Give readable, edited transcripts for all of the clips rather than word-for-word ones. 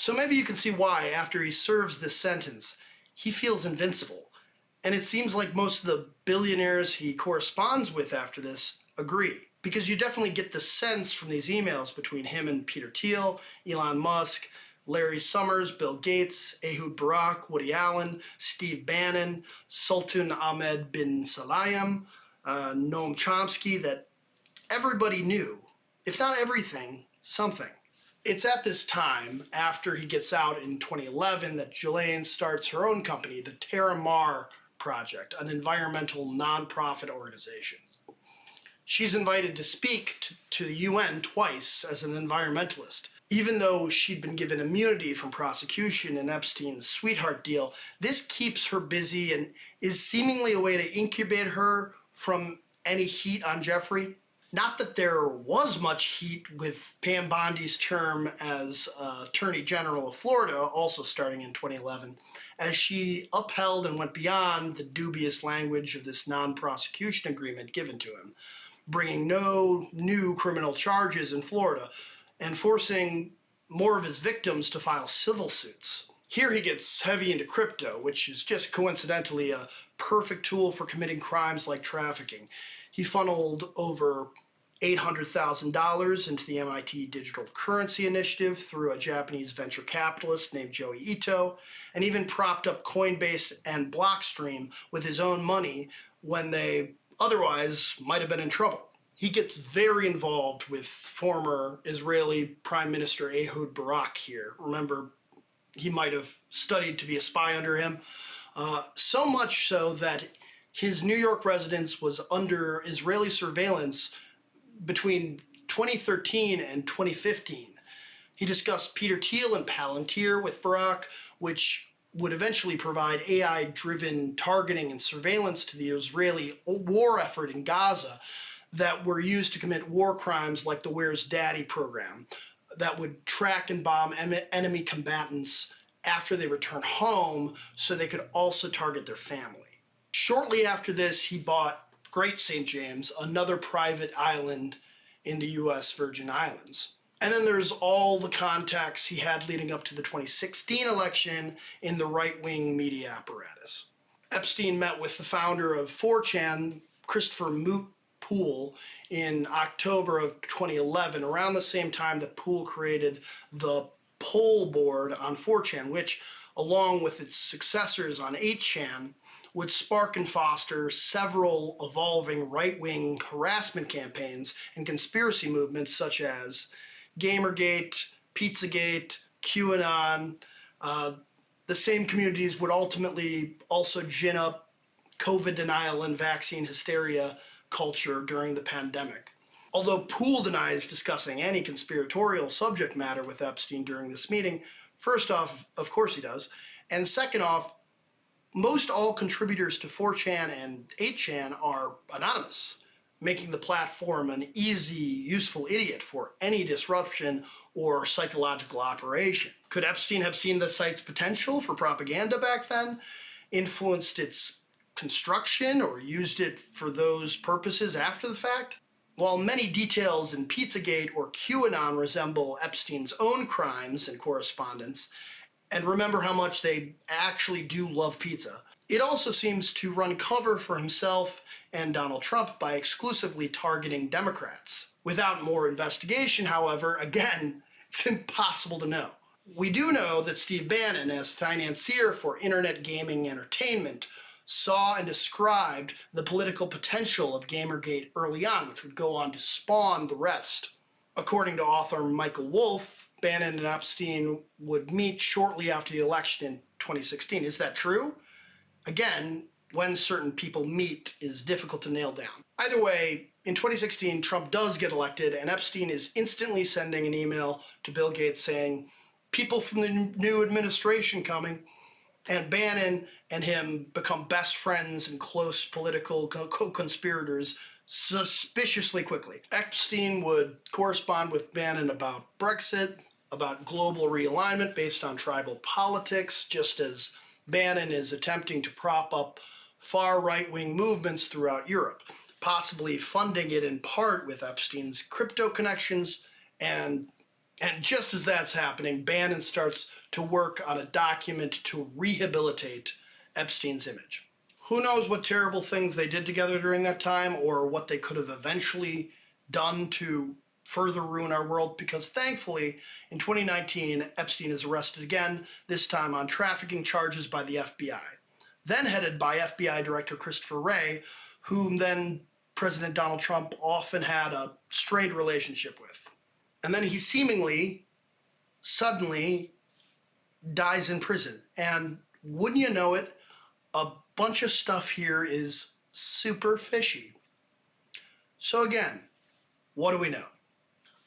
So maybe you can see why, after he serves this sentence, he feels invincible. And it seems like most of the billionaires he corresponds with after this agree. Because you definitely get the sense from these emails between him and Peter Thiel, Elon Musk, Larry Summers, Bill Gates, Ehud Barak, Woody Allen, Steve Bannon, Sultan Ahmed bin Salayem, Noam Chomsky, that everybody knew, if not everything, something. It's at this time, after he gets out in 2011, that Ghislaine starts her own company, the Terra Mar Project, an environmental nonprofit organization. She's invited to speak to the UN twice as an environmentalist. Even though she'd been given immunity from prosecution in Epstein's sweetheart deal, this keeps her busy and is seemingly a way to incubate her from any heat on Jeffrey. Not that there was much heat with Pam Bondi's term as Attorney General of Florida, also starting in 2011, as she upheld and went beyond the dubious language of this non-prosecution agreement given to him, bringing no new criminal charges in Florida and forcing more of his victims to file civil suits. Here he gets heavy into crypto, which is just coincidentally a perfect tool for committing crimes like trafficking. He funneled over $800,000 into the MIT Digital Currency Initiative through a Japanese venture capitalist named Joey Ito, and even propped up Coinbase and Blockstream with his own money when they otherwise might have been in trouble. He gets very involved with former Israeli Prime Minister Ehud Barak here. Remember, he might have studied to be a spy under him. So much so that his New York residence was under Israeli surveillance between 2013 and 2015. He discussed Peter Thiel and Palantir with Barak, which would eventually provide AI-driven targeting and surveillance to the Israeli war effort in Gaza that were used to commit war crimes like the Where's Daddy program that would track and bomb enemy combatants after they return home so they could also target their family. Shortly after this, he bought Great St. James, another private island in the US Virgin Islands. And then there's all the contacts he had leading up to the 2016 election in the right-wing media apparatus. Epstein met with the founder of 4chan, Christopher Moot Poole, in October of 2011, around the same time that Poole created the poll board on 4chan, which, along with its successors on 8chan, would spark and foster several evolving right-wing harassment campaigns and conspiracy movements such as Gamergate, Pizzagate, QAnon. The same communities would ultimately also gin up COVID denial and vaccine hysteria culture during the pandemic. Although Poole denies discussing any conspiratorial subject matter with Epstein during this meeting, first off, of course he does, and second off, most all contributors to 4chan and 8chan are anonymous, making the platform an easy, useful idiot for any disruption or psychological operation. Could Epstein have seen the site's potential for propaganda back then, influenced its construction, or used it for those purposes after the fact? While many details in Pizzagate or QAnon resemble Epstein's own crimes and correspondence, and remember how much they actually do love pizza, it also seems to run cover for himself and Donald Trump by exclusively targeting Democrats. Without more investigation, however, again, it's impossible to know. We do know that Steve Bannon, as financier for internet gaming entertainment, saw and described the political potential of Gamergate early on, which would go on to spawn the rest. According to author Michael Wolff, Bannon and Epstein would meet shortly after the election in 2016. Is that true? Again, when certain people meet is difficult to nail down. Either way, in 2016, Trump does get elected, and Epstein is instantly sending an email to Bill Gates saying, "People from the new administration coming," and Bannon and him become best friends and close political co-conspirators suspiciously quickly. Epstein would correspond with Bannon about Brexit, about global realignment based on tribal politics, just as Bannon is attempting to prop up far right-wing movements throughout Europe, possibly funding it in part with Epstein's crypto connections and And just as that's happening, Bannon starts to work on a document to rehabilitate Epstein's image. Who knows what terrible things they did together during that time, or what they could have eventually done to further ruin our world, because thankfully in 2019 Epstein is arrested again, this time on trafficking charges by the FBI, then headed by FBI Director Christopher Wray, whom then President Donald Trump often had a strained relationship with. And then he seemingly, suddenly, dies in prison. And wouldn't you know it, a bunch of stuff here is super fishy. So again, what do we know?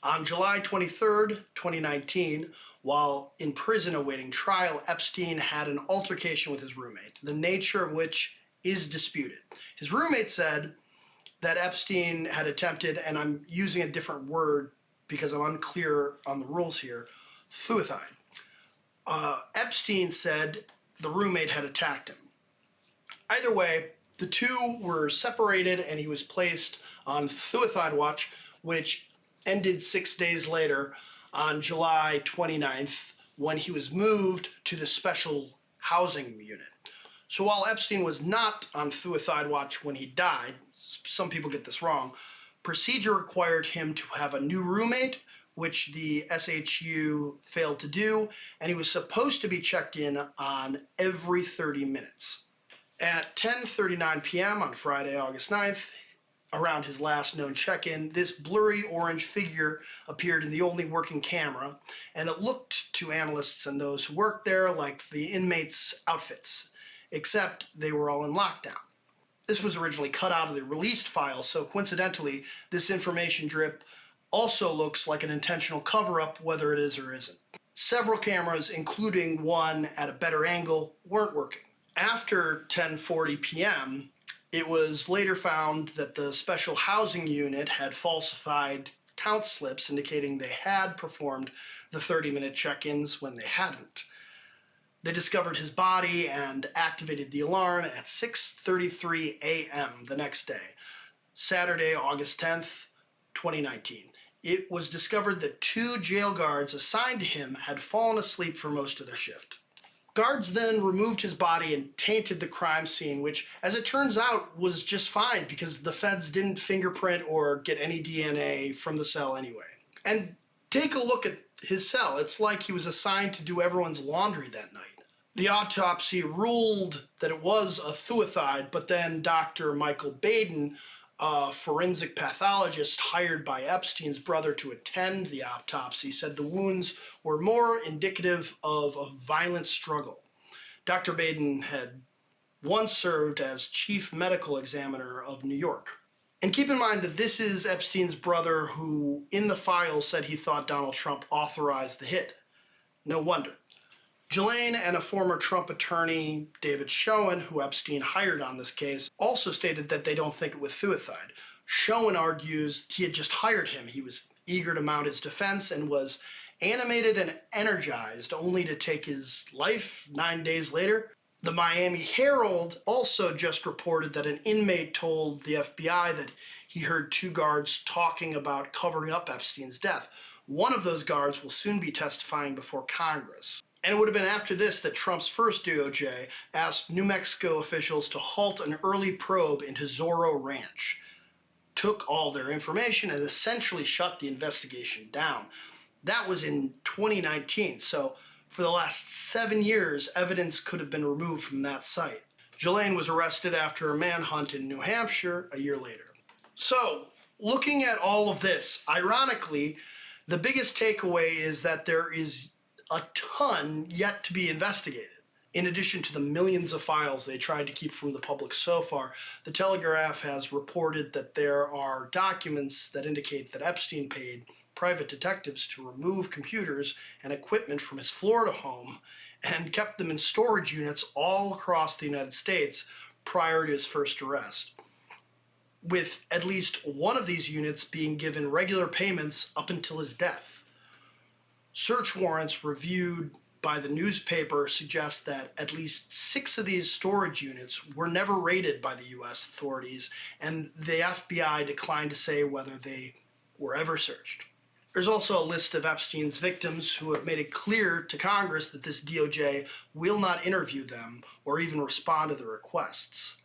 On July 23rd, 2019, while in prison awaiting trial, Epstein had an altercation with his roommate, the nature of which is disputed. His roommate said that Epstein had attempted, and I'm using a different word because I'm unclear on the rules here, suicide. Epstein said the roommate had attacked him. Either way, the two were separated and he was placed on suicide watch, which ended 6 days later on July 29th when he was moved to the special housing unit. So while Epstein was not on suicide watch when he died, some people get this wrong, procedure required him to have a new roommate, which the SHU failed to do, and he was supposed to be checked in on every 30 minutes. At 10:39 p.m. on Friday, August 9th, around his last known check-in, this blurry orange figure appeared in the only working camera, and it looked to analysts and those who worked there like the inmates' outfits, except they were all in lockdown. This was originally cut out of the released file, so coincidentally, this information drip also looks like an intentional cover-up, whether it is or isn't. Several cameras, including one at a better angle, weren't working. After 10:40 p.m., it was later found that the special housing unit had falsified count slips indicating they had performed the 30-minute check-ins when they hadn't. They discovered his body and activated the alarm at 6:33 a.m. the next day, Saturday, August 10th, 2019. It was discovered that 2 jail guards assigned to him had fallen asleep for most of their shift. Guards then removed his body and tainted the crime scene, which, as it turns out, was just fine because the feds didn't fingerprint or get any DNA from the cell anyway. And take a look at his cell. It's like he was assigned to do everyone's laundry that night. The autopsy ruled that it was a suicide, but then Dr. Michael Baden, a forensic pathologist hired by Epstein's brother to attend the autopsy, said the wounds were more indicative of a violent struggle. Dr. Baden had once served as chief medical examiner of New York. And keep in mind that this is Epstein's brother who, in the file, said he thought Donald Trump authorized the hit. No wonder. Ghislaine and a former Trump attorney, David Schoen, who Epstein hired on this case, also stated that they don't think it was suicide. Schoen argues he had just hired him. He was eager to mount his defense and was animated and energized only to take his life 9 days later. The Miami Herald also just reported that an inmate told the FBI that he heard 2 guards talking about covering up Epstein's death. One of those guards will soon be testifying before Congress. And it would have been after this that Trump's first DOJ asked New Mexico officials to halt an early probe into Zorro Ranch, took all their information, and essentially shut the investigation down. That was in 2019, so for the last 7 years, evidence could have been removed from that site. Ghislaine was arrested after a manhunt in New Hampshire a year later. So, looking at all of this, ironically, the biggest takeaway is that there is a ton yet to be investigated. In addition to the millions of files they tried to keep from the public so far, the Telegraph has reported that there are documents that indicate that Epstein paid private detectives to remove computers and equipment from his Florida home and kept them in storage units all across the United States prior to his first arrest, with at least one of these units being given regular payments up until his death. Search warrants reviewed by the newspaper suggest that at least 6 of these storage units were never raided by the U.S. authorities, and the FBI declined to say whether they were ever searched. There's also a list of Epstein's victims who have made it clear to Congress that this DOJ will not interview them or even respond to their requests.